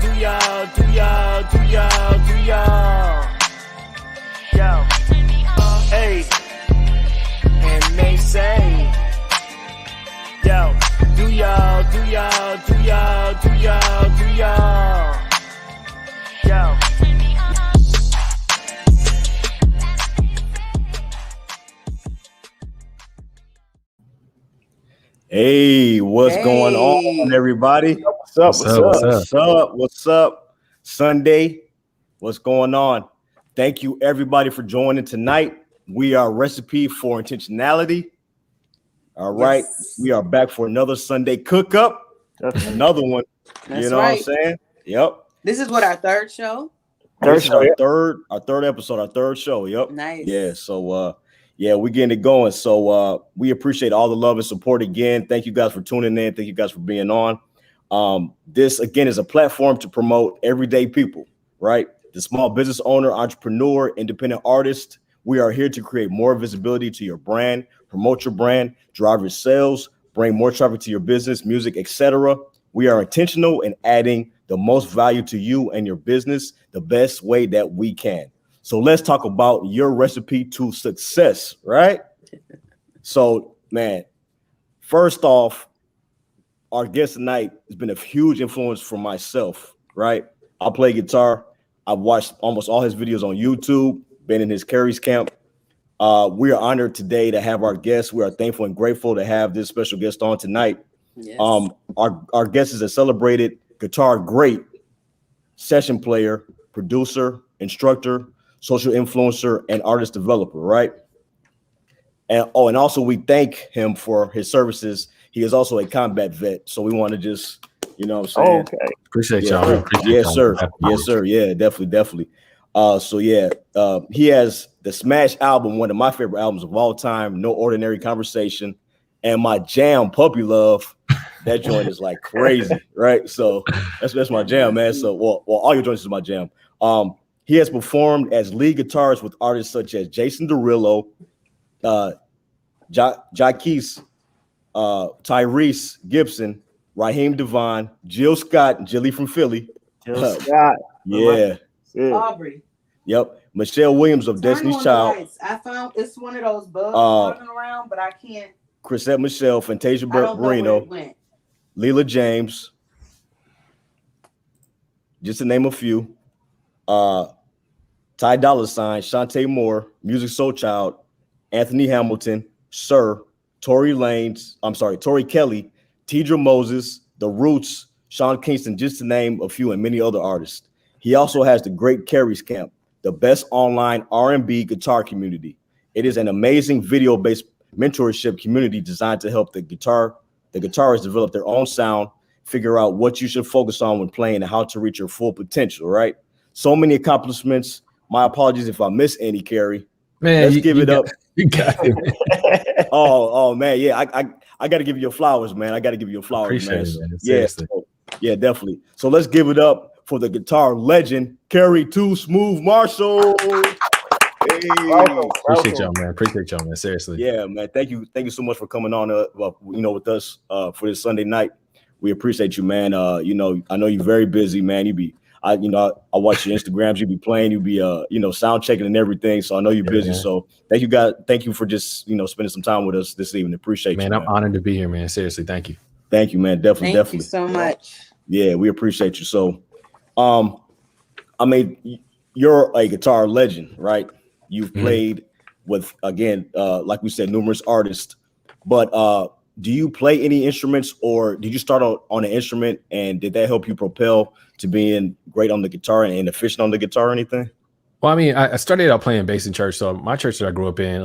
Yo, hey, and they say, yo, do y'all, yo. Hey, what's going on, everybody? What's up? Sunday, what's going on? Thank you, everybody, for joining tonight. We are Recipe for Intentionality. All right, we are back for another Sunday cook up. Another one. That's you know right. what I'm saying? Yep. This is what, our third show? This is our third episode, our third show. Yep. Nice. Yeah. So we're getting it going. So we appreciate all the love and support again. Thank you guys for tuning in. Thank you guys for being on. This again is a platform to promote everyday people, right? The small business owner, entrepreneur, independent artist. We are here to create more visibility to your brand, promote your brand, drive your sales, bring more traffic to your business, music, etc. We are intentional in adding the most value to you and your business the best way that we can. So let's talk about your recipe to success, right? So, man, first off, our guest tonight has been a huge influence for myself, right? I play guitar. I've watched almost all his videos on YouTube, been in his Kerry's camp. We are honored today to have our guest. We are thankful and grateful to have this special guest on tonight. Yes. Our guest is a celebrated guitar great, session player, producer, instructor, social influencer, and artist developer, right? And also we thank him for his services. He is also a combat vet, so we want to just, you know what I'm saying? Okay. Appreciate y'all. Yes, sir. Yes, sir. Yeah, definitely. He has the Smash album, one of my favorite albums of all time, No Ordinary Conversation, and my jam, Puppy Love. That joint is like crazy, right? So that's my jam, man. So well, all your joints is my jam. He has performed as lead guitarist with artists such as Jason Derulo, Jacquees, Tyrese Gibson, Raheem DeVaughn, Jill Scott, Jilly from Philly. Jill Scott. Yeah. Aubrey. Yep. Michelle Williams of Destiny's Child. Lights. I found it's one of those bugs walking around, but I can't. Chrisette Michele, Fantasia Barrino, Leela James, just to name a few. Dolla, Chante Moore, Music Soulchild, Anthony Hamilton, Sir, Tori Kelly, Teedra Moses, The Roots, Sean Kingston, just to name a few, and many other artists. He also has the great Kerry's Camp, the best online R&B guitar community. It is an amazing video-based mentorship community designed to help the guitarists develop their own sound, figure out what you should focus on when playing, and how to reach your full potential, right? So many accomplishments. My apologies if I miss any, Kerry. Man, let's give it up. You got it. oh man, yeah, I got to give you your flowers, man. I got to give you your flowers, man. Yeah, definitely. So let's give it up for the guitar legend, Kerry Too Smooth Marshall. Hey. Appreciate y'all, man. Seriously. Yeah, man. Thank you so much for coming on, with us for this Sunday night. We appreciate you, man. I know you're very busy, man. I watch your Instagrams. You be playing. You be sound checking and everything. So I know you're busy. Man. So thank you, guys. Thank you for just spending some time with us this evening. Appreciate you, man. I'm honored to be here, man. Seriously, thank you. Thank you, man. Definitely. Thank you so much. Yeah, we appreciate you. So, you're a guitar legend, right? You've played with, again, like we said, numerous artists. But do you play any instruments, or did you start on an instrument, and did that help you propel to being great on the guitar and efficient on the guitar or anything? Well, I mean, I started out playing bass in church. So my church that I grew up in,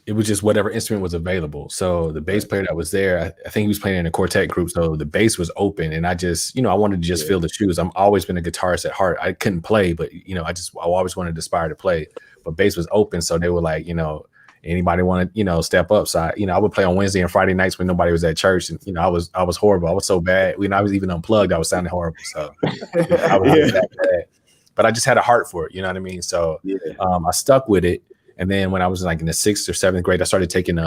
it was just whatever instrument was available. So the bass player that was there, I think he was playing in a quartet group. So the bass was open, and I just, I wanted to just fill the shoes. I've always been a guitarist at heart. I couldn't play, but I always wanted to aspire to play. But bass was open, so they were like, anybody want to, step up. So I would play on Wednesday and Friday nights when nobody was at church, and I was horrible. I was so bad. I was even unplugged. I was sounding horrible. So I was that bad. But I just had a heart for it, you know what I mean? So I stuck with it. And then when I was in the 6th or 7th grade, I started taking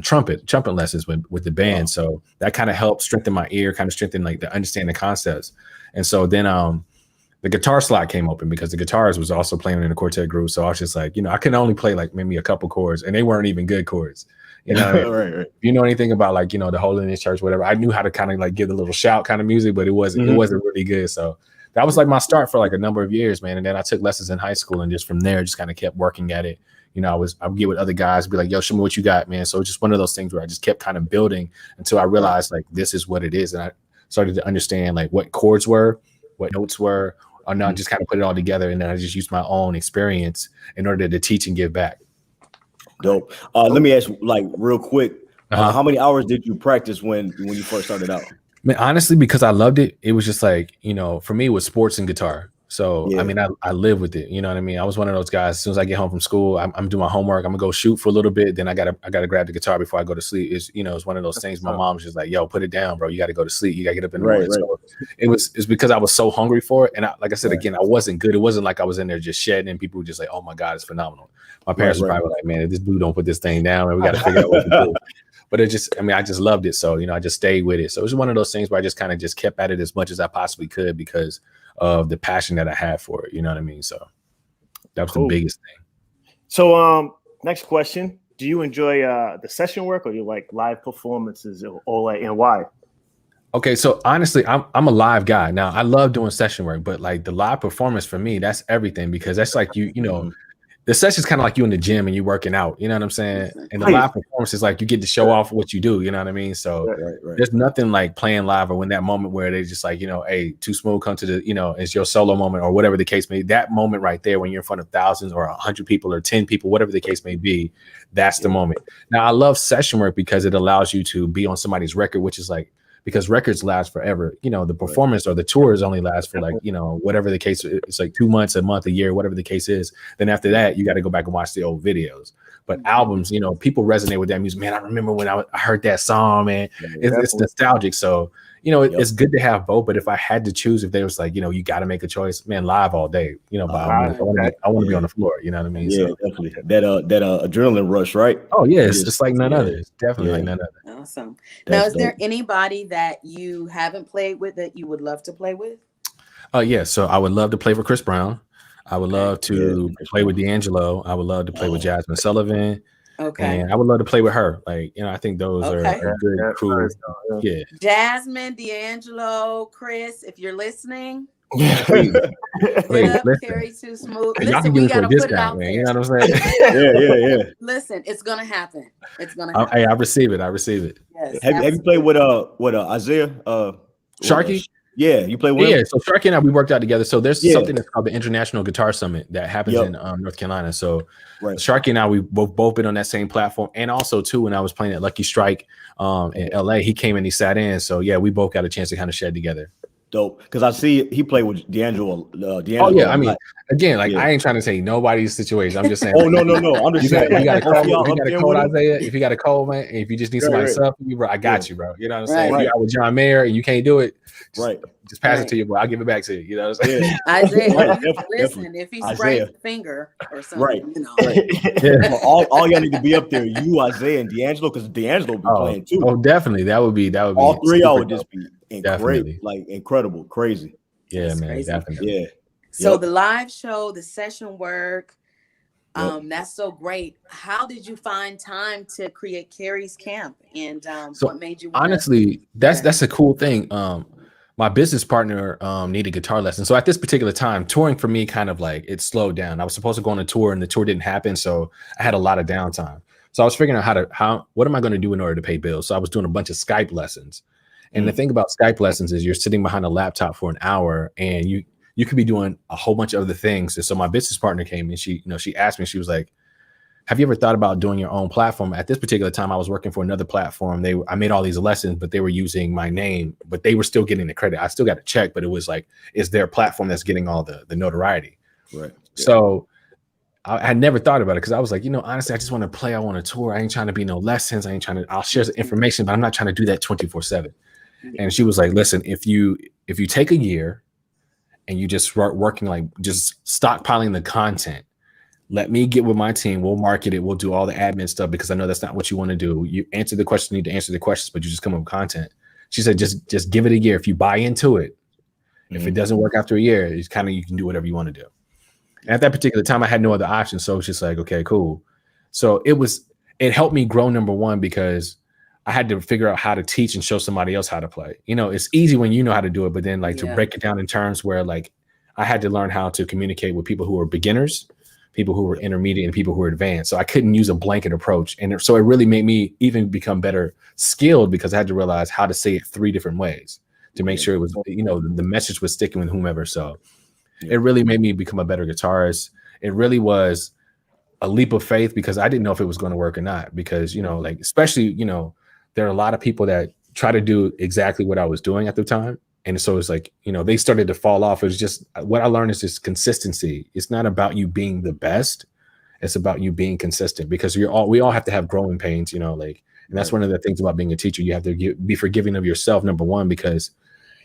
trumpet lessons with the band. Wow. So that kind of helped strengthen my ear, kind of strengthen like the understanding concepts. And so then the guitar slot came open because the guitarist was also playing in a quartet group. So I was just like, I could only play like maybe a couple chords, and they weren't even good chords. Right. If you know anything about like, the Holiness Church, whatever, I knew how to kind of like give a little shout kind of music, but it wasn't really good. So that was like my start for like a number of years, man. And then I took lessons in high school, and just from there, just kind of kept working at it. I would get with other guys, be like, yo, show me what you got, man. So it's just one of those things where I just kept kind of building until I realized like, this is what it is. And I started to understand like what chords were, what notes were, or not, just kind of put it all together. And then I just used my own experience in order to teach and give back. Dope. Let me ask you, like, real quick, how many hours did you practice when you first started out? Man, honestly, because I loved it, it was just like, for me, it was sports and guitar. So, I mean, I live with it. You know what I mean? I was one of those guys, as soon as I get home from school, I'm doing my homework. I'm gonna go shoot for a little bit. Then I gotta grab the guitar before I go to sleep. It's one of those things. My mom's just like, yo, put it down, bro. You got to go to sleep. You got to get up in the morning. Right. So it's because I was so hungry for it. And like I said, again, I wasn't good. It wasn't like I was in there just shedding and people were just like, oh my God, it's phenomenal. My parents were probably like, man, if this dude don't put this thing down, man, we got to figure out what to do. But I just loved it. So, I just stayed with it. So it was one of those things where I just kind of just kept at it as much as I possibly could because of the passion that I had for it. You know what I mean? So that was the biggest thing. So next question. Do you enjoy the session work, or do you like live performances, or and why? Okay, so honestly, I'm a live guy. Now I love doing session work, but like the live performance for me, that's everything, because that's like the session's kind of like you in the gym and you working out, you know what I'm saying? And the live performance is like you get to show off what you do, you know what I mean? So there's nothing like playing live or when that moment where they just like, hey, Too Smooth, come to the, it's your solo moment or whatever the case may be. That moment right there when you're in front of thousands or 100 people or 10 people, whatever the case may be, that's the moment. Now I love session work because it allows you to be on somebody's record, which is like, because records last forever, the performance or the tours only last for like, whatever the case, it's like 2 months, a month, a year, whatever the case is. Then after that, you got to go back and watch the old videos. But albums, people resonate with that music. Man, I remember when I heard that song, man. It's nostalgic. So, it's good to have both. But if I had to choose, if there was like, you got to make a choice, man, live all day, I want to be on the floor. You know what I mean? Yeah, so, definitely. That adrenaline rush, right? Oh, yeah. It's like none other. It's definitely like none other. Awesome. Now, is there anybody that you haven't played with that you would love to play with? Yeah. So I would love to play for Chris Brown. I would love to play with D'Angelo. I would love to play with Jasmine Sullivan. Okay. And I would love to play with her. Like, I think those are good crew. Yeah. Jasmine, D'Angelo, Chris, if you're listening. Please, Kerry Too Smooth. Y'all we gotta put it out there. You know what I'm saying? Yeah. Listen, it's gonna happen. It's gonna happen. Hey, I receive it. Yes, have you played with Isaiah? Sharky? Yeah, you play with him? Yeah, so Sharky and I, we worked out together. So there's something that's called the International Guitar Summit that happens in North Carolina. So Sharky and I, we've both been on that same platform. And also, too, when I was playing at Lucky Strike in LA, he came and he sat in. So, yeah, we both got a chance to kind of shed together. Dope, because I see he played with D'Angelo. Oh yeah, I mean, again, like I ain't trying to say nobody's situation. I'm just saying. Oh no, I'm just saying. You got a code, Isaiah. If you got a code, man, and if you just need somebody to sub for you, bro, I got you, bro. You know what I'm saying? If you out with John Mayer and you can't do it, just pass it to you, bro. I'll give it back to you. You know what I'm saying? Isaiah, listen, if he sprains a finger or something, all y'all need to be up there. You, Isaiah, and D'Angelo, because D'Angelo be playing too. Oh, definitely. That would be all three. Y'all would just be incredible, crazy. Yeah, man, crazy. Definitely. Yeah. So the live show, the session work, that's so great. How did you find time to create Kerry's Kamp, and what made you? Honestly, that's a cool thing. My business partner needed guitar lessons, so at this particular time, touring for me kind of like it slowed down. I was supposed to go on a tour, and the tour didn't happen, so I had a lot of downtime. So I was figuring out what am I going to do in order to pay bills. So I was doing a bunch of Skype lessons. And the thing about Skype lessons is you're sitting behind a laptop for an hour and you could be doing a whole bunch of other things. And so my business partner came and she asked me, she was like, have you ever thought about doing your own platform? At this particular time, I was working for another platform. I made all these lessons, but they were using my name, but they were still getting the credit. I still got a check, but it was like, it's their platform that's getting all the notoriety. Right. Yeah. So I had never thought about it because I was like, honestly, I just want to play. I want to tour. I ain't trying to be no lessons. I'll share some information, but I'm not trying to do that 24/7. And she was like, listen, if you take a year and you just start working, like just stockpiling the content, let me get with my team. We'll market it. We'll do all the admin stuff because I know that's not what you want to do. You answer the question, you need to answer the questions, but you just come up with content. She said, just give it a year. If you buy into it, if it doesn't work after a year, it's kind of, you can do whatever you want to do. And at that particular time, I had no other option. So it's just like, okay, cool. So it helped me grow, number one, because I had to figure out how to teach and show somebody else how to play. You know, it's easy when you know how to do it, but then like to break it down in terms where like I had to learn how to communicate with people who were beginners, people who were intermediate, and people who were advanced. So I couldn't use a blanket approach. And so it really made me even become better skilled because I had to realize how to say it 3 different ways to make sure it was, you know, the message was sticking with whomever. So it really made me become a better guitarist. It really was a leap of faith because I didn't know if it was going to work or not, because, you know, like, especially, you know, there are a lot of people that try to do exactly what I was doing at the time. And so it's like, you know, they started to fall off. It was just, what I learned is just consistency. It's not about you being the best. It's about you being consistent, because we all have to have growing pains, you know, like, and that's one of the things about being a teacher. You have to be forgiving of yourself, number one, because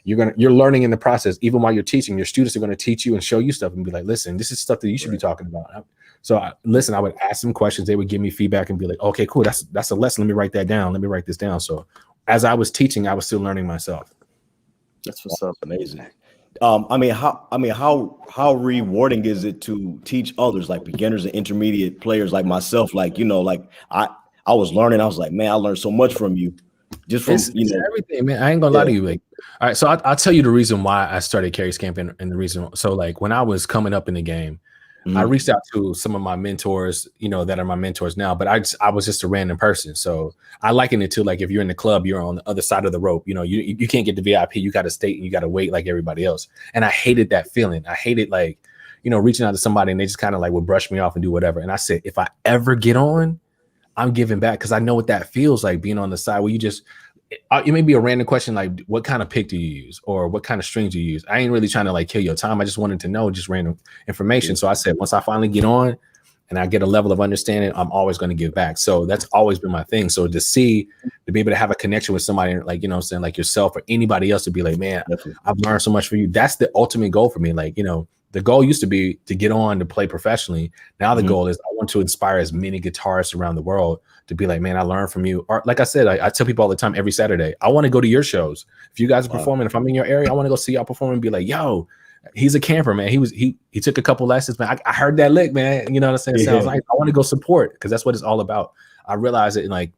you're learning in the process. Even while you're teaching, your students are going to teach you and show you stuff and be like, listen, this is stuff that you should be talking about. So I would ask them questions. They would give me feedback and be like, okay, cool. That's a lesson. Let me write that down. Let me write this down. So as I was teaching, I was still learning myself. That's what's up. Amazing. How rewarding is it to teach others, like beginners and intermediate players like myself? Like, you know, like I was learning. I was like, man, I learned so much from you. Just from everything, man. I ain't gonna lie to you. Like, all right, so I'll tell you the reason why I started Kerry's Camp and the reason. So like when I was coming up in the game, I reached out to some of my mentors, you know, that are my mentors now, but I was just a random person. So I liken it to like, if you're in the club, you're on the other side of the rope, you know, you can't get the VIP, you got to stay and you got to wait like everybody else. And I hated that feeling. I hated like, you know, reaching out to somebody and they just kind of like would brush me off and do whatever. And I said, if I ever get on, I'm giving back, because I know what that feels like, being on the side where you just, it may be a random question like, what kind of pick do you use, or what kind of strings do you use? I ain't really trying to like kill your time. I just wanted to know just random information. So I said, once I finally get on and I get a level of understanding, I'm always going to give back. So that's always been my thing. So to be able to have a connection with somebody like, you know what I'm saying, like yourself or anybody else, to be like, man, I've learned so much from you. That's the ultimate goal for me. Like, you know, the goal used to be to get on to play professionally. Now the goal is I want to inspire as many guitarists around the world to be like, man, I learned from you. Or like I said, I tell people all the time, every Saturday, I want to go to your shows. If you guys are performing, if I'm in your area, I want to go see y'all perform and be like, yo, he's a camper, man. He took a couple lessons, man. I heard that lick, man. You know what I'm saying? It sounds like I want to go support, because that's what it's all about. I realize it, like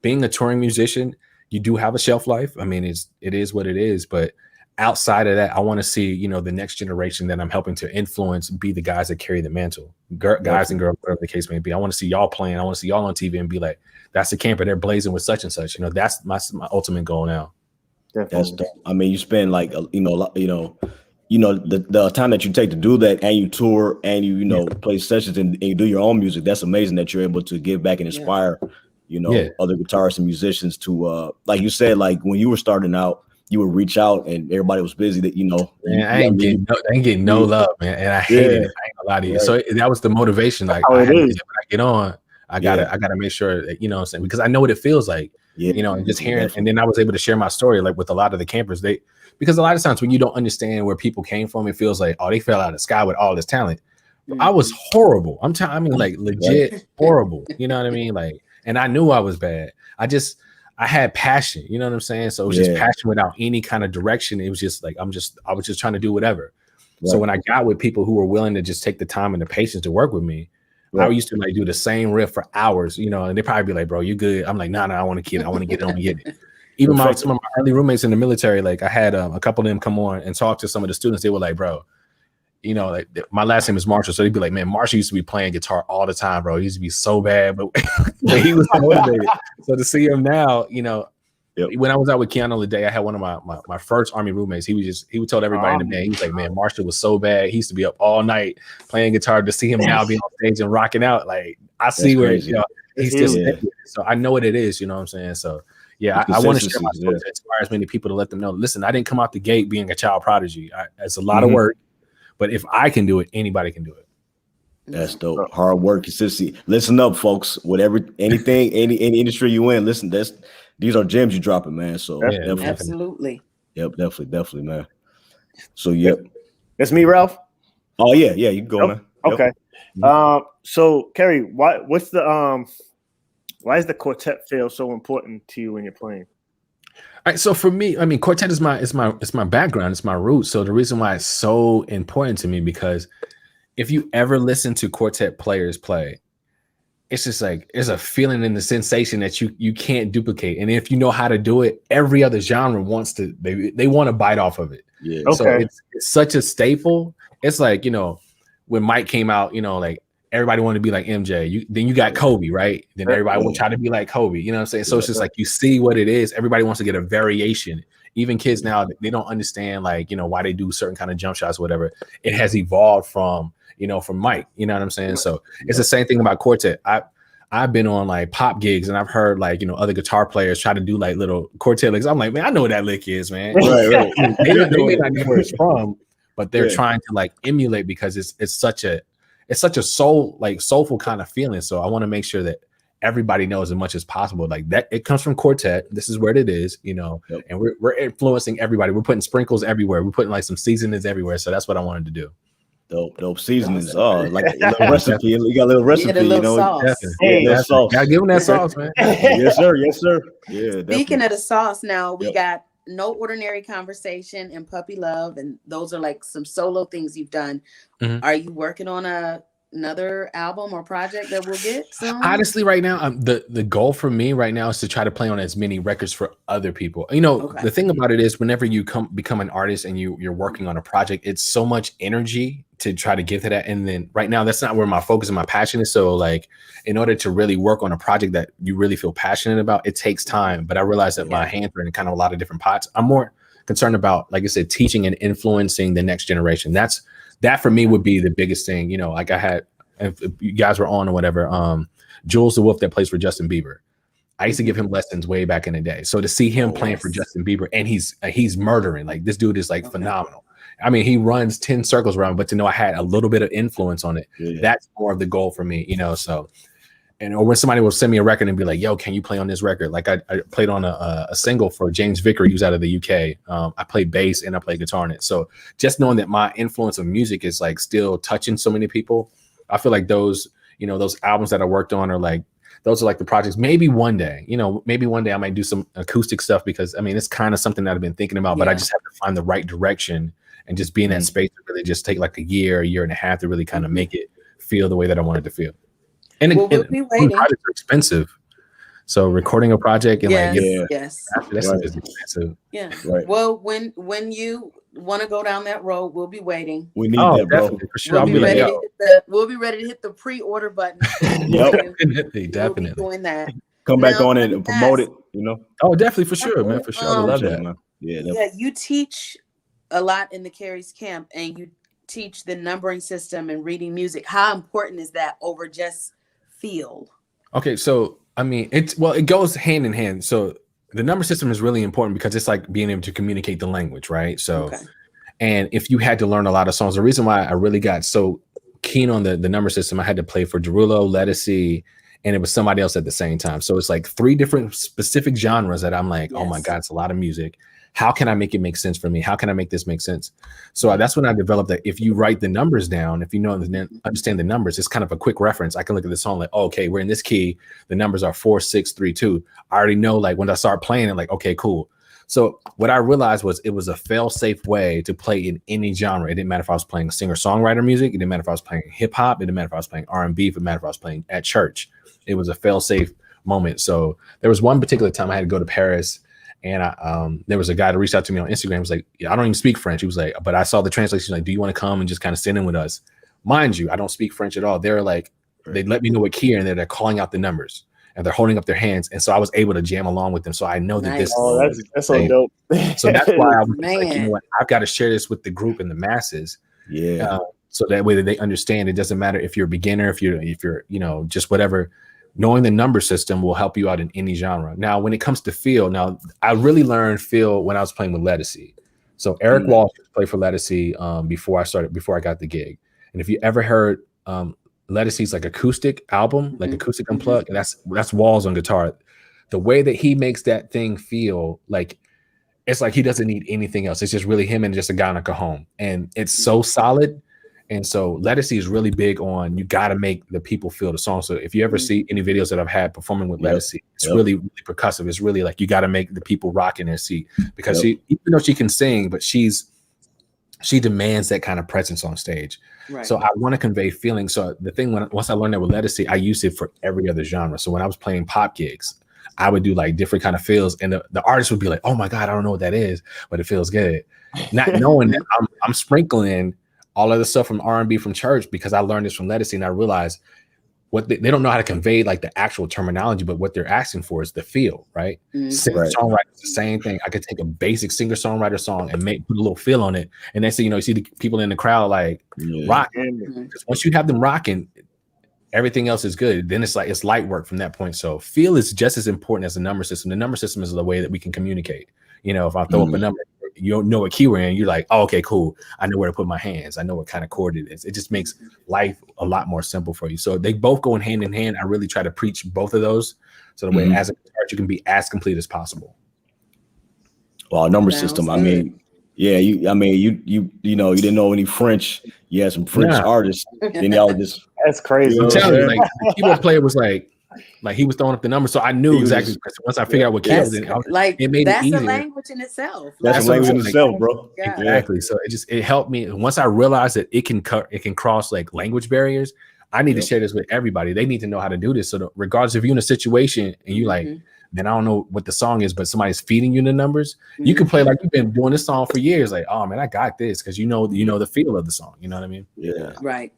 being a touring musician, you do have a shelf life. I mean, it is what it is, but outside of that, I want to see, you know, the next generation that I'm helping to influence be the guys that carry the mantle, guys and girls, whatever the case may be. I want to see y'all playing. I want to see y'all on TV and be like, that's the camper. They're blazing with such and such. You know, that's my ultimate goal now. That's dope. I mean, you spend like, the time that you take to do that, and you tour and you play sessions and you do your own music. That's amazing that you're able to give back and inspire, other guitarists and musicians to, like you said, like when you were starting out, you would reach out and everybody was busy that, man, I ain't getting no love, man. And I hate it. I ain't gonna lie to you. Right. So that was the motivation. Like when I get on, I gotta make sure that, you know what I'm saying, because I know what it feels like, and just hearing, and then I was able to share my story, like with a lot of the campers, because a lot of times when you don't understand where people came from, it feels like, oh, they fell out of the sky with all this talent. But I was horrible. I mean, like legit horrible. You know what I mean? Like, and I knew I was bad. I had passion, you know what I'm saying? So it was just passion without any kind of direction. It was just like, I was just trying to do whatever. Right. So when I got with people who were willing to just take the time and the patience to work with me, I used to like do the same riff for hours, and they probably be like, bro, you good? I'm like, nah, I want to get it. I want to get it on and get it. Even some of my early roommates in the military, like I had a couple of them come on and talk to some of the students. They were like, bro, like my last name is Marshall. So they'd be like, man, Marshall used to be playing guitar all the time, bro. He used to be so bad, but he was motivated. So to see him now, when I was out with Kiana Ledé, I had one of my first Army roommates. He would tell everybody in the band, he was like, man, Marshall was so bad. He used to be up all night playing guitar. To see him now being on stage and rocking out, like I see where, he's just, so I know what it is, you know what I'm saying? So yeah, I want to share my story to inspire as many people to let them know, listen, I didn't come out the gate being a child prodigy. It's a lot of work. But if I can do it, anybody can do it. That's dope. Hard work, consistency. Listen up, folks. Anything, any industry you in, listen. These are gems you dropping, man. So absolutely. Yep, definitely, man. So That's me, Ralph. Oh yeah, you can go, man. Okay. So Kerry, why is the quartet feel so important to you when you're playing? All right, so for me, I mean, quartet is my background, it's my roots. So the reason why it's so important to me, because if you ever listen to quartet players play, it's just like there's a feeling and the sensation that you can't duplicate. And if you know how to do it, every other genre wants to they want to bite off of it. Yeah. Okay. So it's such a staple. It's like, you know, when Mike came out, you know, like everybody wanted to be like MJ. Then you got Kobe, right? Then everybody will try to be like Kobe. You know what I'm saying? So it's just like you see what it is. Everybody wants to get a variation. Even kids now, they don't understand, like, you know, why they do certain kind of jump shots, or whatever. It has evolved from, you know, from Mike. You know what I'm saying? So it's the same thing about quartet. I've been on like pop gigs and I've heard, like, you know, other guitar players try to do like little quartet licks. I'm like, man, I know what that lick is, man. Right. They may not know where it's from, but they're trying to like emulate, because it's such a soulful kind of feeling. So I want to make sure that everybody knows as much as possible, like that it comes from quartet. This is where it is, you know, and we're influencing everybody. We're putting sprinkles everywhere. We're putting like some seasonings everywhere. So that's what I wanted to do. Dope seasonings. Like a little recipe. You got a little recipe, you know. Sauce. Sauce. Gotta give them that sauce, man. Yes, sir. Yeah. Speaking of the sauce, now we got No Ordinary Conversation and Puppy Love, and those are like some solo things you've done. Are you working on another album or project that we'll get soon? Honestly, right now, the goal for me right now is to try to play on as many records for other people. You know, the thing about it is, whenever you become an artist and you're working on a project, it's so much energy to try to get to that. And then right now, that's not where my focus and my passion is. So like, in order to really work on a project that you really feel passionate about, it takes time. But I realize that my hands are in kind of a lot of different pots. I'm more concerned about, like I said, teaching and influencing the next generation. That for me would be the biggest thing. You know, like I had, if you guys were on or whatever, Jules the Wolf that plays for Justin Bieber. I used to give him lessons way back in the day. So to see him playing for Justin Bieber, and he's murdering, like this dude is like phenomenal. I mean, he runs 10 circles around, but to know I had a little bit of influence on it, that's more of the goal for me, you know. So, or when somebody will send me a record and be like, yo, can you play on this record? Like I played on a single for James Vickery, who's out of the UK. I played bass and I played guitar on it. So just knowing that my influence of music is like still touching so many people, I feel like those, you know, those albums that I worked on are like, those are like the projects. Maybe one day I might do some acoustic stuff, because I mean, it's kind of something that I've been thinking about, but I just have to find the right direction and just be in that space to really just take like a year and a half to really kind of make it feel the way that I want it to feel. And, we'll be waiting. Projects are expensive. So recording a project and that's expensive. Yeah. Right. Well, when you want to go down that road, we'll be waiting. We need that, bro. For sure. We'll be ready to hit the pre-order button. Definitely. We'll be doing that. Come back on it and promote it, you know. Oh, definitely, for sure, man. For sure. I would love that. Man. Yeah, you teach a lot in the Kerry's camp, and you teach the numbering system and reading music. How important is that over just feel? Okay, so I mean, it goes hand in hand. So the number system is really important because it's like being able to communicate the language, right? So, and if you had to learn a lot of songs, the reason why I really got so keen on the number system, I had to play for Derulo, Ledisi, and it was somebody else at the same time. So it's like 3 different specific genres that I'm like, oh my God, it's a lot of music. How can I make it make sense for me? How can I make this make sense? So that's when I developed that if you write the numbers down, if you know understand the numbers, it's kind of a quick reference. I can look at the song like, oh, okay, we're in this key. The numbers are 4, 6, 3, 2. I already know, like when I start playing it, like, okay, cool. So what I realized was it was a fail-safe way to play in any genre. It didn't matter if I was playing singer-songwriter music. It didn't matter if I was playing hip-hop. It didn't matter if I was playing R&B. It didn't matter if I was playing at church. It was a fail-safe moment. So there was one particular time I had to go to Paris, and there was a guy that reached out to me on Instagram. He was like, I don't even speak French. He was like, but I saw the translation. Like, do you want to come and just kind of sit in with us? Mind you, I don't speak French at all. They're like, they let me know what key, and they're calling out the numbers, and they're holding up their hands. And so I was able to jam along with them. So I know that that's so dope. So that's why I was like, you know what, I've got to share this with the group and the masses. Yeah. So that way that they understand it doesn't matter if you're a beginner, if you're, you know, just whatever. Knowing the number system will help you out in any genre. Now, when it comes to feel, now I really learned feel when I was playing with Ledisi. So Eric Walsh played for Ledisi before I got the gig. And if you ever heard Ledisi's like acoustic album, like acoustic unplugged, and that's Walls on guitar. The way that he makes that thing feel like it's like he doesn't need anything else. It's just really him and just a guy on a cajon, and it's so solid. And so Ledisi is really big on, you got to make the people feel the song. So if you ever see any videos that I've had performing with Ledisi, it's really, really percussive. It's really like you got to make the people rock in their seat, because she, even though she can sing, but she demands that kind of presence on stage. Right. So I want to convey feelings. So the thing, once I learned that with Ledisi, I used it for every other genre. So when I was playing pop gigs, I would do like different kind of feels, and the artist would be like, "Oh my God, I don't know what that is, but it feels good." Not knowing that I'm sprinkling all of the stuff from R&B from church, because I learned this from Ledisi, and I realized what they don't know how to convey like the actual terminology, but what they're asking for is the feel, right? Singer-songwriter is the same thing. I could take a basic singer-songwriter song and put a little feel on it, and then you see the people in the crowd like rocking. Because once you have them rocking, everything else is good. Then it's light work from that point. So feel is just as important as the number system. The number system is the way that we can communicate. You know, if I throw up a number, you don't know what key we're in, you're like, oh, okay, cool. I know where to put my hands. I know what kind of chord it is. It just makes life a lot more simple for you. So they both go in hand. I really try to preach both of those. So the way as a guitarist, you can be as complete as possible. Well, number system. I mean, yeah, you know, you didn't know any French. You had some French artists, and y'all just that's crazy. I'm telling you, like the keyboard player was like he was throwing up the numbers, so I knew exactly. Once I figured out what key was in, it made that's it easier. A language in itself. That's a language in itself, bro. Yeah. Exactly. So it helped me. Once I realized that it can cross like language barriers, I need to share this with everybody. They need to know how to do this. So regardless if you're in a situation and you like, man, I don't know what the song is, but somebody's feeding you the numbers, you can play like you've been doing this song for years. Like, oh man, I got this, because you know the feel of the song. You know what I mean? Yeah. Right.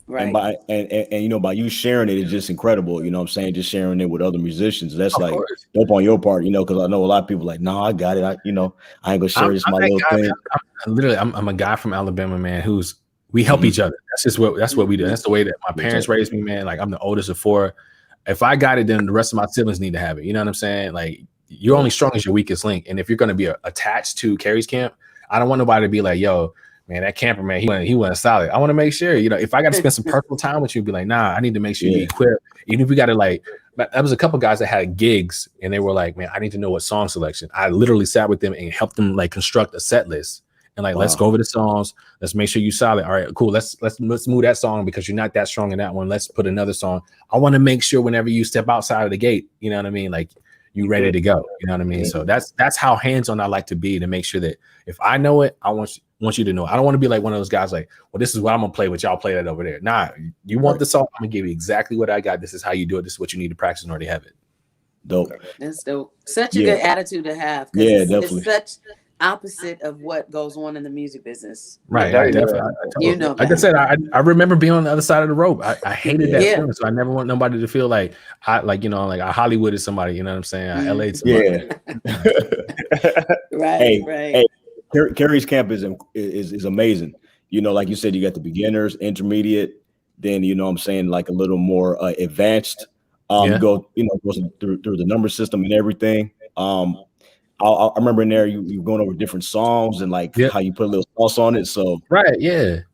And by you know, by you sharing it, it's just incredible. You know what I'm saying? Just sharing it with other musicians. That's like dope on your part, you know, because I know a lot of people like, no, I got it. I ain't gonna share this my little thing. I'm a guy from Alabama, man, we help each other. That's what we do. That's the way that my parents raised me, man. Like I'm the oldest of four. If I got it, then the rest of my siblings need to have it. You know what I'm saying? Like you're only strong as your weakest link. And if you're going to be attached to Kerry's camp, I don't want nobody to be like, yo, man, that camper, man, he went solid. I want to make sure, you know, if I got to spend some personal time with you, be like, nah, I need to make sure you equipped. Even if we got to like, that was a couple guys that had gigs and they were like, man, I need to know what song selection. I literally sat with them and helped them like construct a set list. And like, let's go over the songs. Let's make sure you solid. All right, cool. Let's move that song because you're not that strong in that one. Let's put another song. I want to make sure whenever you step outside of the gate, you know what I mean? Like you ready to go. You know what I mean? So that's how hands-on I like to be, to make sure that if I know it, I want you to know. I don't want to be like one of those guys like, well, this is what I'm gonna play with. Y'all play that over there. Nah, you want the song? I'm gonna give you exactly what I got. This is how you do it. This is what you need to practice and already have it. Dope. That's dope. Such a good attitude to have. Yeah, definitely. It's such opposite of what goes on in the music business. Right. Definitely. You know, like I said, I remember being on the other side of the rope. I hated that feeling, so I never want nobody to feel like I Hollywooded somebody. You know what I'm saying? I LA'd somebody. Right. Kerry's camp is amazing. You know, like you said, you got the beginners, intermediate, then you know what I'm saying, like a little more advanced. Goes through the number system and everything. I remember in there you going over different songs and like how you put a little sauce on it. So because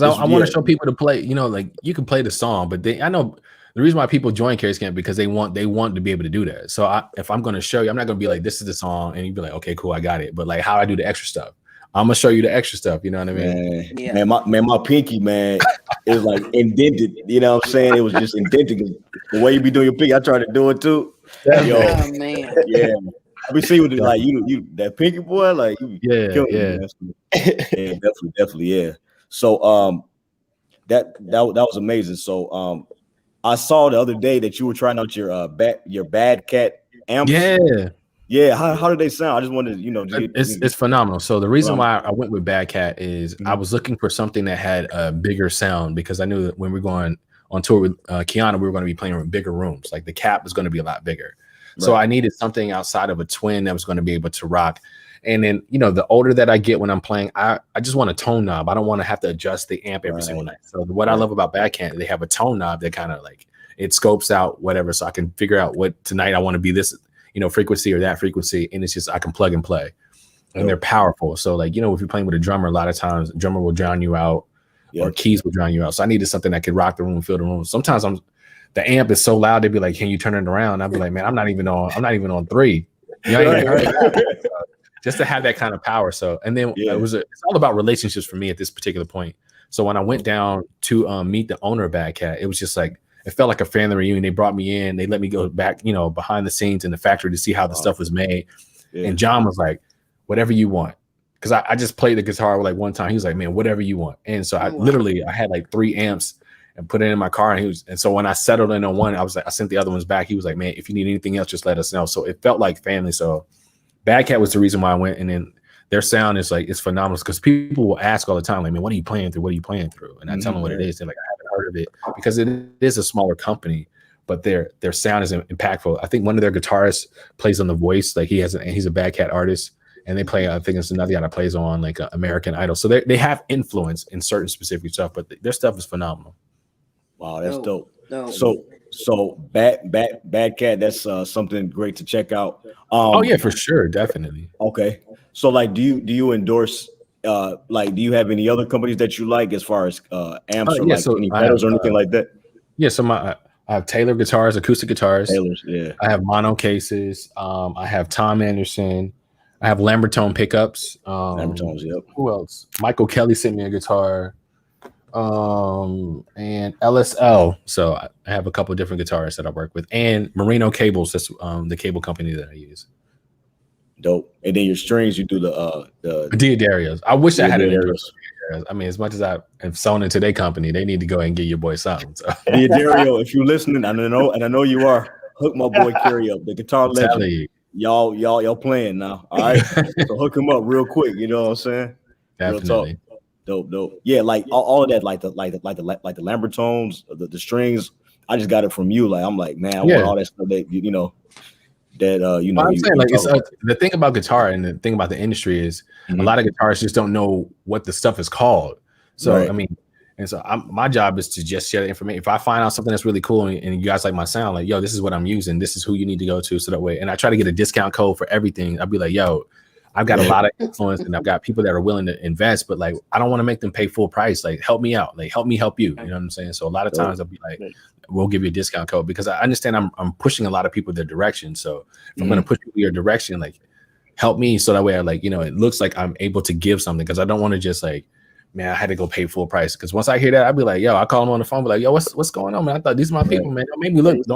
I want to show people to play. You know, like you can play the song, but I know the reason why people join Kerry's camp because they want to be able to do that. So if I'm going to show you, I'm not going to be like, this is the song, and you'd be like, okay, cool, I got it. But like how I do the extra stuff, I'm gonna show you the extra stuff. You know what I mean? My pinky, man, is like indented. You know what I'm saying? It was just indented. The way you be doing your pinky, I tried to do it too. Yo, oh man, we see what like you that pinky boy, like definitely. So that was amazing. So I saw the other day that you were trying out your Bad Cat amps. Yeah. How did they sound? I just wanted to, you know, it's phenomenal. So the reason why I went with Bad Cat is I was looking for something that had a bigger sound, because I knew that when we're going on tour with Kiana, we were going to be playing in bigger rooms. Like the cap is going to be a lot bigger. Right. So I needed something outside of a twin that was going to be able to rock. And then, you know, the older that I get when I'm playing, I just want a tone knob. I don't want to have to adjust the amp every single night. So what I love about Bad Cat, they have a tone knob that kind of like, it scopes out whatever. So I can figure out what tonight I want to be this, you know, frequency or that frequency. And it's just, I can plug and play. And they're powerful. So like, you know, if you're playing with a drummer, a lot of times the drummer will drown you out. Or keys will drown you out. So I needed something that could rock the room, fill the room. Sometimes the amp is so loud, they'd be like, can you turn it around? I'd be like, man, I'm not even on 3. You know, just to have that kind of power. So, and then it's all about relationships for me at this particular point. So when I went down to meet the owner of Bad Cat, it was just like, it felt like a family reunion. They brought me in, they let me go back, behind the scenes in the factory to see how the stuff was made. And John was like, whatever you want. Cause I just played the guitar like one time. He was like, man, whatever you want. And so I had like 3 amps and put it in my car. And so when I settled in on one, I was like, I sent the other ones back. He was like, man, if you need anything else, just let us know. So it felt like family. So Bad Cat was the reason why I went. And then their sound is like, it's phenomenal because people will ask all the time, like, man, what are you playing through? What are you playing through? And I tell them what it is. They're like, I haven't heard of it because it is a smaller company, but their sound is impactful. I think one of their guitarists plays on The Voice. Like he's a Bad Cat artist, and they play, I think it's another guy that plays on like American Idol. So they have influence in certain specific stuff, but their stuff is phenomenal. Wow, that's dope. So Bad Cat, that's something great to check out. Oh yeah, for sure, definitely. Okay, so like, do you endorse? Like, do you have any other companies that you like as far as amps or like any pedals or anything like that? Yeah, so I have Taylor guitars, acoustic guitars. Taylor's, yeah. I have mono cases. I have Tom Anderson. I have Lambertone pickups. Lambertones, yep. Who else? Michael Kelly sent me a guitar. And LSL. So I have a couple of different guitarists that I work with, and Merino Cables. That's the cable company that I use. Dope. And then your strings, you do the Diodarios. I wish I had it. I mean, as much as I have sewn into their company, they need to go ahead and get your boy something. So. Diodario, if you're listening, I know you are. Hook my boy Kerry up, the guitar legend. Y'all playing now. All right. So hook him up real quick. You know what I'm saying? Definitely. Dope. Yeah, like all of that, like the Lambertones, the strings. I just got it from you. Like I'm like, man, I want all that stuff that I'm saying, like, it's the thing about guitar and the thing about the industry is a lot of guitarists just don't know what the stuff is called. So I mean, and so my job is to just share the information. If I find out something that's really cool and you guys like my sound, like, yo, this is what I'm using. This is who you need to go to. So that way, and I try to get a discount code for everything. I'll be like, yo, I've got a lot of influence and I've got people that are willing to invest, but like, I don't want to make them pay full price. Like, help me out. Like, help me help you. You know what I'm saying? So a lot of times I'll be like, we'll give you a discount code because I understand I'm pushing a lot of people their direction. So if I'm going to push people your direction, like, help me. So that way I it looks like I'm able to give something, because I don't want to just like, man, I had to go pay full price. Because once I hear that, I'd be like, yo, I call them on the phone, be like, yo, what's going on, man? I thought these are my people, man. Don't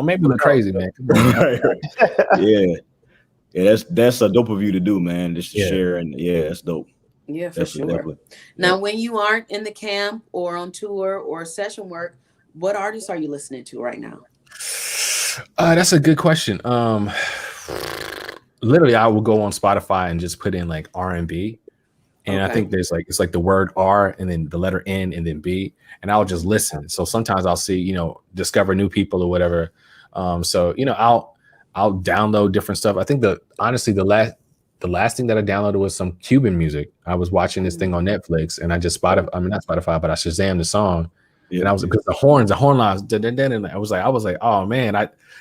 make me look crazy, man. Yeah, that's a dope of you to do, man. Just to share, and that's dope. Yeah, for sure. Definitely. Now, when you aren't in the camp or on tour or session work, what artists are you listening to right now? That's a good question. Literally, I will go on Spotify and just put in like R&B. And I think there's like, it's like the word R and then the letter N and then B, and I'll just listen. So sometimes I'll see, discover new people or whatever. So I'll download different stuff. I think honestly the last thing that I downloaded was some Cuban music. I was watching this thing on Netflix, and I just not Spotify, but I Shazammed the song. And I was, because the horn lines, and I was like, oh man,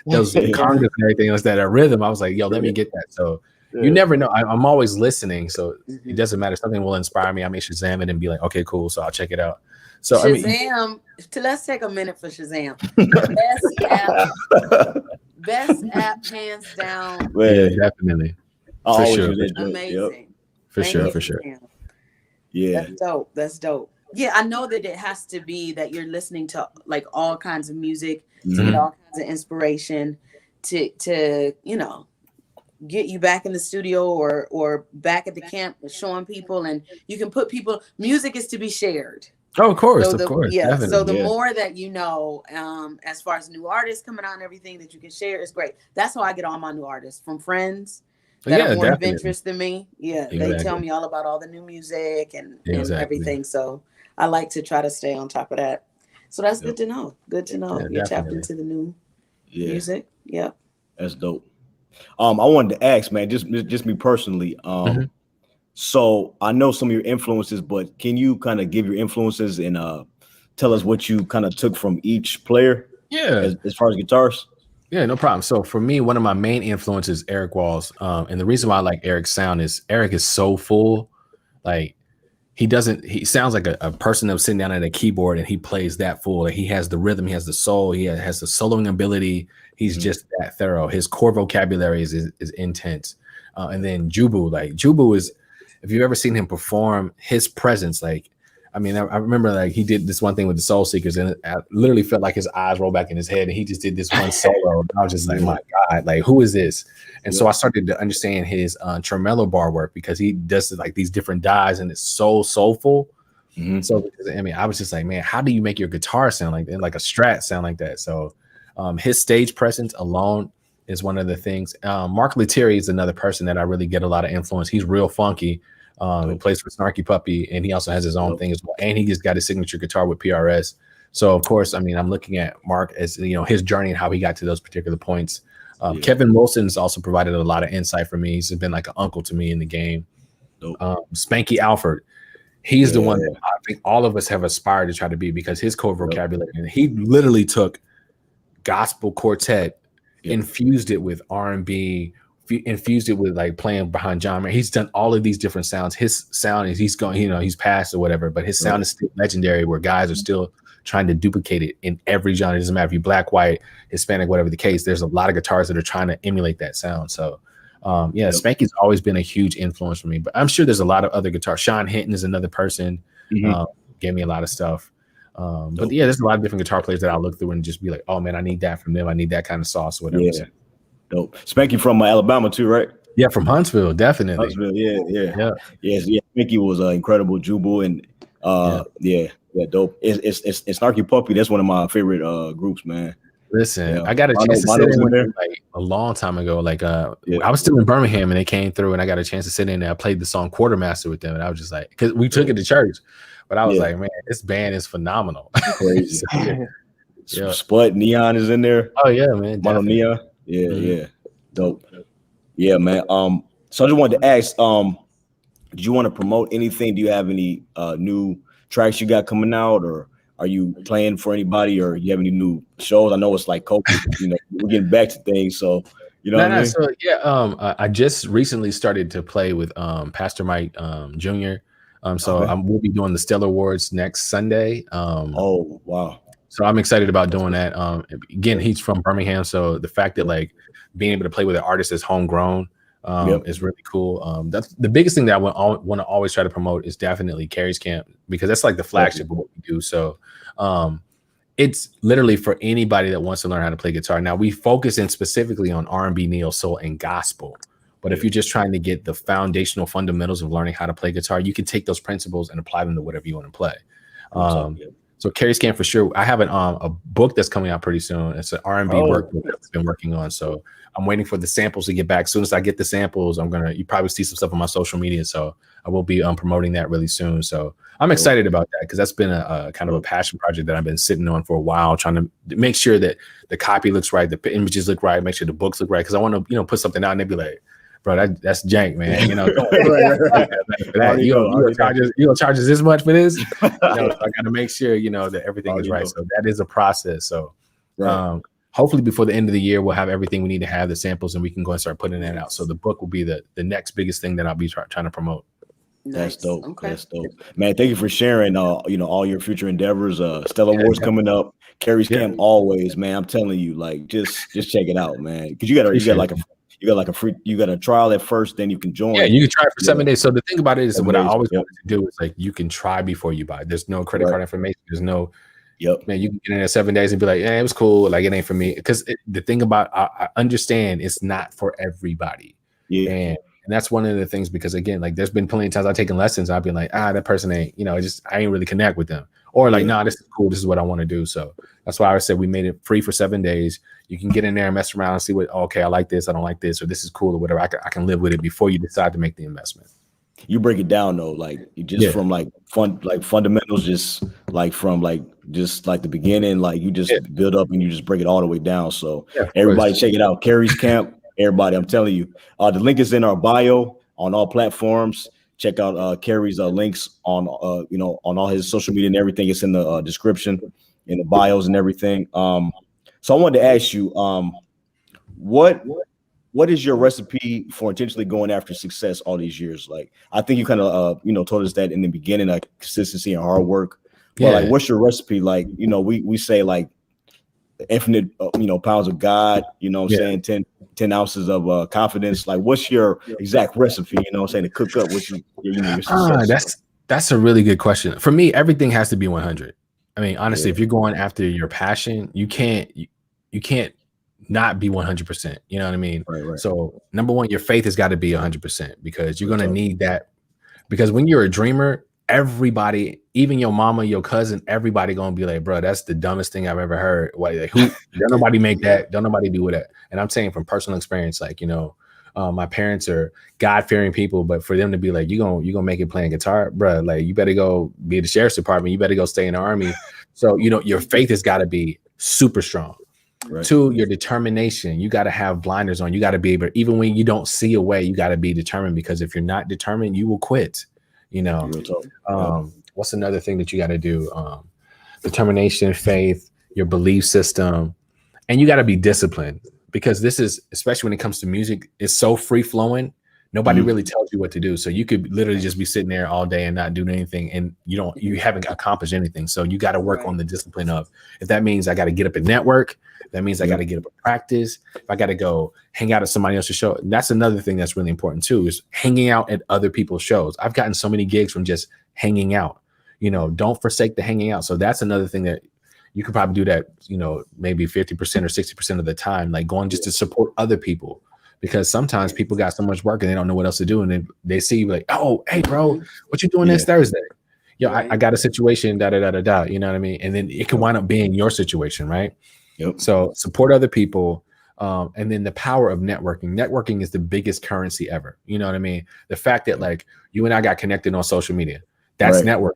those congas and everything else, that rhythm. I was like, yo, let me get that. So you never know. I'm always listening, so it doesn't matter. Something will inspire me. I may Shazam it and be like, okay, cool. So I'll check it out. So Shazam. Let's take a minute for Shazam. Best app, hands down. Yeah, definitely. For sure. Amazing. For sure. Yeah. That's dope. Yeah, I know that it has to be that you're listening to like all kinds of music to get all kinds of inspiration to get you back in the studio or back at the camp showing people, and you can put people. Music is to be shared. Oh, of course. Yeah. Definitely. So the more that as far as new artists coming out and everything that you can share is great. That's how I get all my new artists, from friends that are more of interest than me. Yeah. Exactly. They tell me all about all the new music and everything. So I like to try to stay on top of that. So that's good to know. Good to know. You're tapped into the new music. Yeah. That's dope. I wanted to ask, man, just me personally. So I know some of your influences, but can you kind of give your influences and tell us what you kind of took from each player? Yeah. As far as guitars? Yeah, no problem. So for me, one of my main influences is Eric Walls. And the reason why I like Eric's sound is Eric is so full. Like, he sounds like a person that was sitting down at a keyboard and he plays that full. Like, he has the rhythm, he has the soul, he has the soloing ability. He's just that thorough. His core vocabulary is intense. And then Jubu is, if you've ever seen him perform, his presence, like, I mean, I remember like he did this one thing with the Soul Seekers, and I literally felt like his eyes rolled back in his head, and he just did this one solo. And I was just like, my God, like, who is this? And so I started to understand his tremolo bar work, because he does like these different dives, and it's so soulful. So I mean, I was just like, man, how do you make your guitar sound like that, like a Strat sound like that? So his stage presence alone is one of the things. Mark Lettieri is another person that I really get a lot of influence. He's real funky. He plays for Snarky Puppy, and he also has his own thing as well. And he just got his signature guitar with PRS. So of course, I mean, I'm looking at Mark as, you know, his journey and how he got to those particular points. Kevin Wilson's also provided a lot of insight for me. He's been like an uncle to me in the game. Spanky Alford, he's the one that I think all of us have aspired to try to be, because his chord vocabulary, and he literally took gospel quartet, infused it with R&B, infused it with like playing behind John Mayer. He's done all of these different sounds. His sound is, he's going, you know, he's passed or whatever, but his sound is still legendary, where guys are still trying to duplicate it in every genre. It doesn't matter if you're black, white, Hispanic, whatever the case. There's a lot of guitars that are trying to emulate that sound. So Spanky's always been a huge influence for me, but I'm sure there's a lot of other guitars. Sean Hinton is another person, gave me a lot of stuff. But yeah, there's a lot of different guitar players that I look through and just be like, oh man, I need that from them. I need that kind of sauce, whatever. Dope. Spanky from Alabama too, right? Yeah, from Huntsville, definitely. Huntsville, Spanky was incredible. Jubu and dope. It's Snarky Puppy. That's one of my favorite groups, man. Listen, I got a chance to sit in with them like a long time ago. Like I was still in Birmingham, and they came through, and I got a chance to sit in there. I played the song Quartermaster with them, and I was just like, because we took it to church, but I was like, man, this band is phenomenal. Crazy. Spud Neon is in there. Oh yeah, man. Mono Neon. Dope. Yeah, man. So I just wanted to ask, did you want to promote anything? Do you have any new tracks you got coming out, or are you playing for anybody, or you have any new shows? I know it's like COVID, you know, we're getting back to things, so you know what I mean? So I just recently started to play with Pastor Mike Jr. We'll be doing the Stellar Awards next Sunday. Oh wow. So I'm excited about doing that. Again, he's from Birmingham, so the fact that like being able to play with an artist that's homegrown is really cool. That's the biggest thing that I want to always try to promote is definitely Kerry's Kamp, because that's like the flagship of what we do. So it's literally for anybody that wants to learn how to play guitar. Now we focus in specifically on R&B, neo soul, and gospel. But if you're just trying to get the foundational fundamentals of learning how to play guitar, you can take those principles and apply them to whatever you want to play. So Kerry's Kamp for sure. I have a book that's coming out pretty soon. It's an R&B workbook that I've been working on. So I'm waiting for the samples to get back. As soon as I get the samples, you probably see some stuff on my social media. So I will be promoting that really soon. So I'm excited about that, because that's been a kind of a passion project that I've been sitting on for a while, trying to make sure that the copy looks right, the images look right, make sure the books look right. Because I want to, put something out and they'd be like, bro, that's jank, man. You know, you gonna charge us this much for this? So I got to make sure, that everything is right. So that is a process. So hopefully before the end of the year, we'll have everything we need to have, the samples, and we can go and start putting that out. So the book will be the next biggest thing that I'll be trying to promote. That's dope. Okay. That's dope, man. Thank you for sharing. All your future endeavors. Stellar Awards coming up. Kerry's Kamp always, man. I'm telling you, like, just check it out, man. Because you got a trial at first, then you can join. Yeah, you can try it for 7 days. So the thing about it is, what I always wanted to do is like, you can try before you buy. There's no credit card information. There's no. Man, you can get in there 7 days and be like, yeah, it was cool. Like, it ain't for me. Because the thing about, I understand it's not for everybody. Yeah. And that's one of the things, because again, like, there's been plenty of times I've taken lessons. I've been like, that person ain't, I ain't really connect with them. Or like, nah, this is cool. This is what I want to do. So that's why I said we made it free for 7 days. You can get in there and mess around and see what, okay, I like this, I don't like this, or this is cool, or whatever. I can live with it before you decide to make the investment. You break it down though, like you just from like fundamentals, just like from just the beginning, like you just build up and you just break it all the way down. So everybody check it out. Kerry's Kamp, everybody, I'm telling you. The link is in our bio on all platforms. Check out Kerry's links on on all his social media and everything. It's in the description, in the bios and everything. So I wanted to ask you, what is your recipe for intentionally going after success all these years? Like, I think you kind of told us that in the beginning, like consistency and hard work. But like, what's your recipe? Like, we say like infinite, pounds of God, you know what I'm saying? 10 ounces of confidence. Like, what's your exact recipe, you know what I'm saying, to cook up what your success? That's a really good question. For me, everything has to be 100. I mean, honestly, if you're going after your passion, you can't not be 100%. You know what I mean? Right. So number one, your faith has got to be 100% because you're going to need that. Because when you're a dreamer, everybody, even your mama, your cousin, everybody going to be like, bro, that's the dumbest thing I've ever heard. Why? Like, don't nobody make that. Don't nobody do that. And I'm saying from personal experience, like, my parents are God-fearing people, but for them to be like, you gonna make it playing guitar, bro, like, you better go be the sheriff's department. You better go stay in the army. So, your faith has got to be super strong. Right. 2, your determination. You got to have blinders on. You got to be able, even when you don't see a way, you got to be determined, because if you're not determined, you will quit. What's another thing that you got to do? Determination, faith, your belief system, and you got to be disciplined, because this is, especially when it comes to music, it's so free flowing. Nobody really tells you what to do. So you could literally just be sitting there all day and not doing anything, and you haven't accomplished anything. So you got to work on the discipline of, if that means I got to get up and network, that means I got to get up and practice. If I got to go hang out at somebody else's show, that's another thing that's really important too, is hanging out at other people's shows. I've gotten so many gigs from just hanging out. Don't forsake the hanging out. So that's another thing that you could probably do that, maybe 50% or 60% of the time, like going just to support other people. Because sometimes people got so much work and they don't know what else to do. And then they see you like, oh, hey, bro, what you doing next Thursday? I got a situation, da. You know what I mean? And then it can wind up being your situation, right? Yep. So support other people. And then the power of networking. Networking is the biggest currency ever. You know what I mean? The fact that like you and I got connected on social media, that's networking.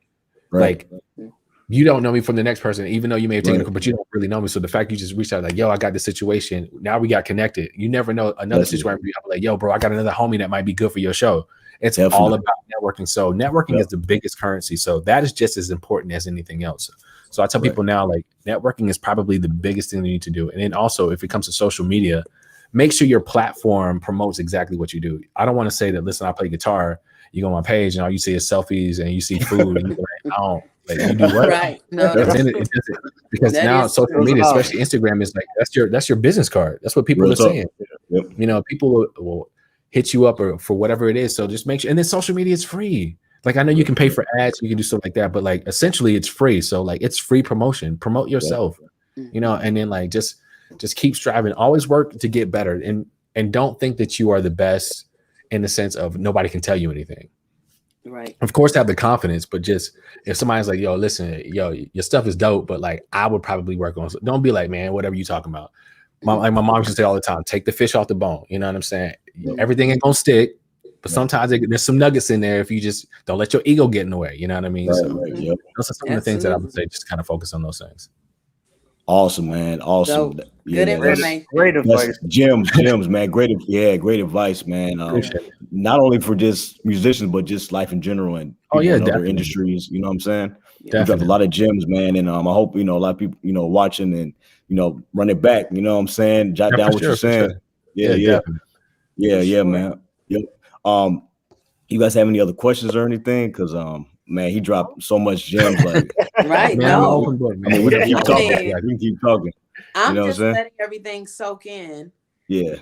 Right. Like, you don't know me from the next person, even though you may have taken it, but you don't really know me. So the fact you just reached out like, yo, I got this situation. Now we got connected. You never know another situation. I'm like, yo, bro, I got another homie that might be good for your show. It's all about networking. So networking is the biggest currency. So that is just as important as anything else. So I tell people now, like, networking is probably the biggest thing you need to do. And then also, if it comes to social media, make sure your platform promotes exactly what you do. I don't want to say that, listen, I play guitar. You go on my page and all you see is selfies and you see food. And you're like, I don't. Like, you do what? Right. No, because now social media, especially Instagram, is like that's your business card. That's what people are saying. Yep. People will hit you up or for whatever it is. So just make sure. And then social media is free. Like, I know you can pay for ads, you can do stuff like that, but like essentially it's free. So like it's free promotion. Promote yourself. And then like just keep striving. Always work to get better. And don't think that you are the best in the sense of nobody can tell you anything. Right. Of course, have the confidence, but just if somebody's like, yo, listen, yo, your stuff is dope, but like I would probably work on. Don't be like, man, whatever you talking about. My mom used to say all the time, take the fish off the bone. You know what I'm saying? Everything ain't gonna stick, but sometimes there's some nuggets in there if you just don't let your ego get in the way. You know what I mean? Those are some of the things that I would say, just kind of focus on those things. Awesome, man. Awesome. Good information. Great advice. Gems, man. Great advice, man. Not only for just musicians, but just life in general and in other industries. You know what I'm saying? You got a lot of gems, man. And I hope, a lot of people, watching and, run it back. You know what I'm saying? Jot down what you're saying. Yeah, man. Yep. You guys have any other questions or anything? Because man, he dropped so much gems. Like, right? Man, no, we can keep talking. We can keep talking. I'm just letting everything soak in. Yeah.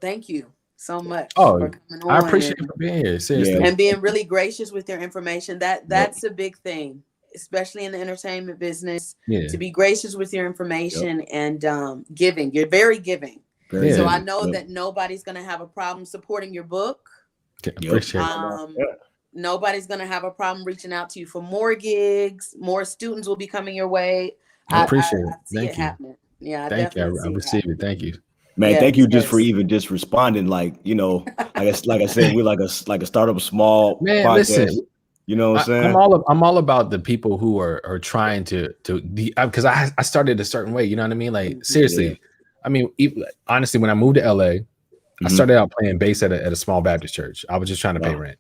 Thank you so much. Oh, for coming on, I appreciate you for being here. Seriously, and being really gracious with your information. That's a big thing, especially in the entertainment business. To be gracious with your information and giving. You're very giving. So I know that nobody's gonna have a problem supporting your book. Appreciate it. Nobody's going to have a problem reaching out to you for more gigs. More students will be coming your way. I appreciate it. Thank you. Happening. Yeah, thank you. I receive it. Thank you, man. Thank you just for even just responding. Like, like I said, we're like a startup small podcast. Listen, you know what I'm saying? I'm all about the people who are trying to because I started a certain way. You know what I mean? Like, seriously. I mean, honestly, when I moved to LA, I started out playing bass at a small Baptist church. I was just trying to pay rent.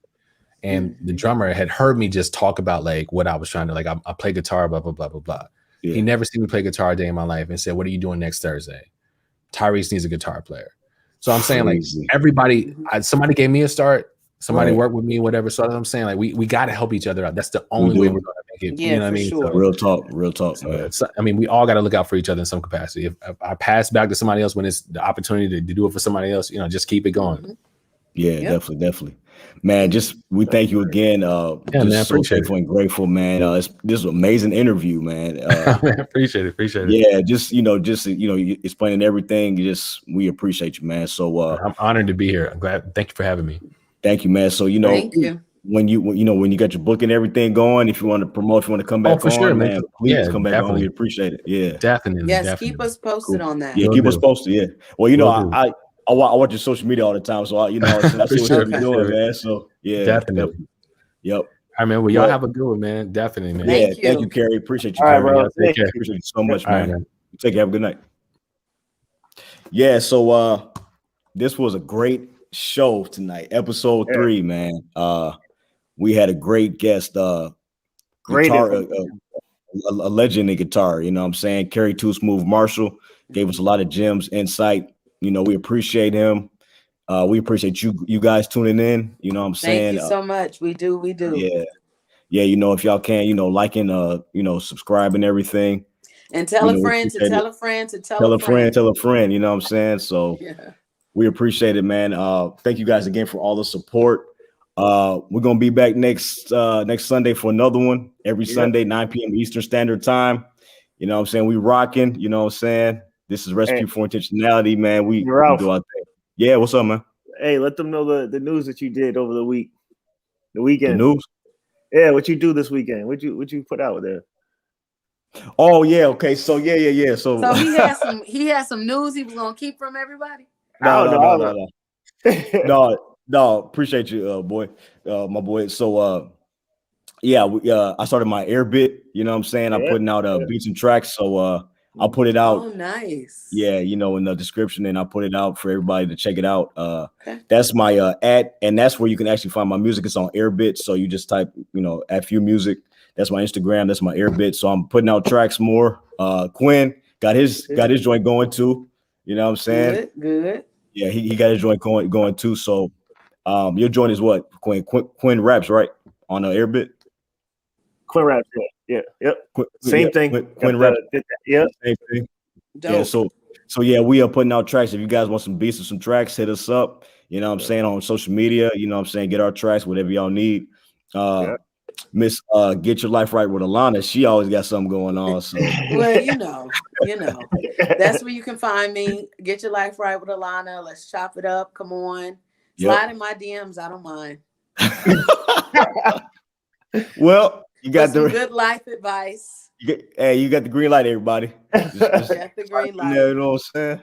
And the drummer had heard me just talk about like what I was trying to, like, I play guitar, blah, blah, blah, blah, blah. He never seen me play guitar a day in my life and said, what are you doing next Thursday? Tyrese needs a guitar player. So I'm saying, like, everybody, somebody gave me a start. somebody work with me, whatever. So I'm saying, like, we got to help each other out. That's the only way we're going to make it. Yeah, you know what I mean? sure. So, real talk. so, I mean, we all got to look out for each other in some capacity. If I pass back to somebody else when it's the opportunity to do it for somebody else, you know, just keep it going. Mm-hmm. Yeah, definitely. Man, we thank you again. Man, so grateful and grateful, man. This is an amazing interview, man. Appreciate it. Yeah, just explaining everything. We appreciate you, man. So I'm honored to be here. I'm glad. Thank you for having me. Thank you, man. So thank you. When you got your book and everything going, if you want to promote, if you want to come back for sure, man. Please come back definitely. on. We appreciate it. Yeah, definitely. Yes, definitely. keep us posted on that. Yeah, keep us posted. Yeah. Well, I watch your social media all the time, so I see what you're doing, man. So yeah, definitely. Yep. All right, man. Well, y'all have a good one, man. Definitely, man. Thank you, Kerry. Appreciate you. All right, bro. Take care. Appreciate you so much, man. Right, take care. Have a good night. Yeah. So this was a great show tonight, episode 3, man. We had a great guest, great guitar, a legend in guitar. You know what I'm saying? Kerry Too Smooth Marshall gave us a lot of gems, insight. You know, we appreciate him. We appreciate you guys tuning in. You know what I'm saying? Thank you so much. We do. Yeah. Yeah, you know, if y'all can, liking, subscribe and everything. And tell a friend to tell a friend to tell a friend. Tell a friend, you know what I'm saying? So we appreciate it, man. Thank you guys again for all the support. We're gonna be back next Sunday for another one. Every Sunday, 9 p.m. Eastern Standard Time. You know what I'm saying? We rocking, you know what I'm saying? This is Recipe for Intentionality, man. We do our thing. Yeah, what's up, man? Hey, let them know the news that you did over the weekend. The news? Yeah, what you do this weekend? What you put out there? Oh yeah, okay. So yeah. So he had some news he was gonna keep from everybody. No. Appreciate you, boy, my boy. So I started my air bit. You know what I'm saying? I'm putting out beats and tracks. So I'll put it out. Oh, nice. Yeah, in the description, and I'll put it out for everybody to check it out. That's my ad, and that's where you can actually find my music. It's on Airbit, so you just type, at Few Music. That's my Instagram. That's my Airbit. So I'm putting out tracks more. Quinn got his joint going too. You know what I'm saying? Good. Yeah, he got his joint going too. So your joint is what? Quinn raps, right? On the Airbit. Quinn raps, yep. Same thing. Quinn raps. Yep. Same thing. Dope. Yeah, so yeah, we are putting out tracks. If you guys want some beats or some tracks, hit us up. You know what I'm saying? On social media, you know what I'm saying? Get our tracks, whatever y'all need. Miss Get Your Life Right with Alana, she always got something going on. So well, you know. That's where you can find me. Get Your Life Right with Alana. Let's chop it up. Come on. Slide in my DMs. I don't mind. Well, you got the good life advice. You got the green light, everybody. Just got the green light. You know what I'm saying?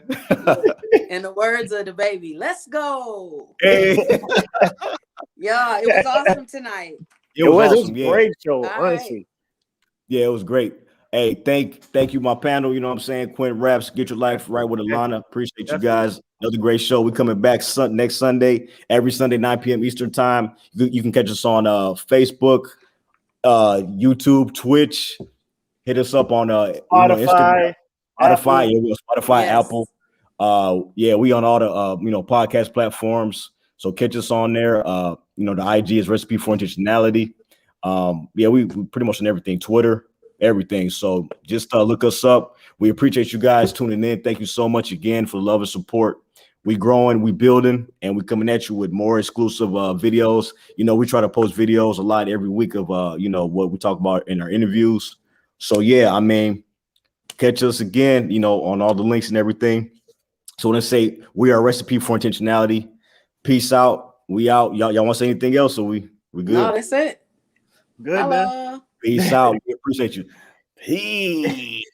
In the words of the baby, let's go. Hey. Yeah, it was awesome tonight. It was awesome. A great show, honestly. Right. Yeah, it was great. Hey, thank you, my panel. You know what I'm saying? Quinn Raps, Get Your Life Right with Alana. Appreciate you guys. Another great show. We're coming back next Sunday, every Sunday, 9 p.m. Eastern time. You can catch us on Facebook, YouTube, Twitch. Hit us up on Spotify, Spotify, yes. Apple. We on all the podcast platforms. So catch us on there. The IG is Recipe for Intentionality. We pretty much on everything, Twitter, everything. So just look us up. We appreciate you guys tuning in. Thank you so much again for the love and support. We growing, we building, and we coming at you with more exclusive videos. We try to post videos a lot every week of what we talk about in our interviews. So catch us again, on all the links and everything. So let's say we are a Recipe for Intentionality. Peace out. We out. Y'all want to say anything else? Or we good? No, that's it. Good, Hello. man. Peace out. We appreciate you. Peace.